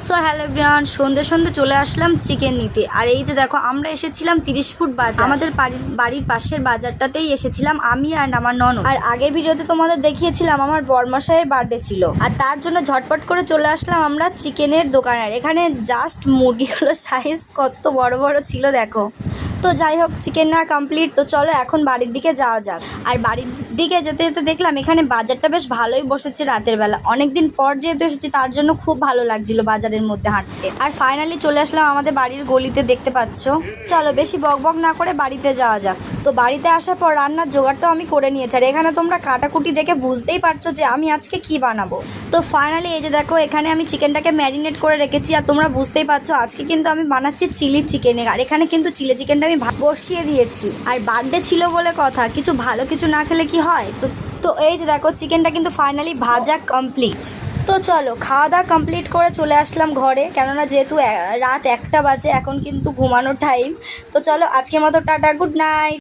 So hello everyone, সন্ধ্যে সন্ধ্যে চলে আসলাম চিকেন নিতে। আর এই যে দেখো, আমরা এসেছিলাম 30 ফুট বাজার, আমাদের বাড়ির পাশের বাজারটাতেই এসেছিলাম আমি আর আমার ননদ। আর আগের ভিডিওতে তোমাদের দেখিয়েছিলাম আমার বরমশাইয়ের বার্থডে ছিল, আর তার জন্য ঝটপট করে চলে আসলাম আমরা চিকেনের দোকানে। এখানে জাস্ট মুরগিগুলোর সাইজ কত বড় বড় ছিল দেখো। তো যাই হোক, চিকেন না কমপ্লিট, তো চলো এখন বাড়ির দিকে যাওয়া যাক। আর বাড়ির দিকে যেতে যেতে দেখলাম এখানে বাজারটা বেশ ভালোই বসেছে রাতের বেলা। অনেকদিন পর যেহেতু এসেছি তার জন্য খুব ভালো লাগছিল বাজারের মধ্যে হাঁটতে। আর ফাইনালি চলে আসলাম আমাদের বাড়ির গলিতে, দেখতে পাচ্ছ। চলো বেশি বকবক না করে বাড়িতে যাওয়া যাক। তো বাড়িতে আসার পর রান্নার জোগাড়টাও আমি করে নিয়েছি। আর এখানে তোমরা কাটাকুটি দেখে বুঝতেই পারছো যে আমি আজকে কি বানাবো। তো ফাইনালি এই যে দেখো, এখানে আমি চিকেনটাকে ম্যারিনেট করে রেখেছি। আর তোমরা বুঝতেই পারছো আজকে কিন্তু আমি বানাচ্ছি চিলি চিকেনে। আর এখানে কিন্তু চিলি চিকেনটা আমি বসিয়ে দিয়েছি। আর বার্থডে ছিল বলে কথা, কিছু ভালো কিছু না খেলে কি হয়। তো এই যে দেখো, চিকেনটা কিন্তু ফাইনালি ভাজা কমপ্লিট। তো চলো খাওয়া দাওয়া কমপ্লিট করে চলে আসলাম ঘরে, কেননা যেহেতু রাত 1টা বাজে, এখন কিন্তু ঘুমানোর টাইম। তো চলো আজকের মতো টাটা, গুড নাইট।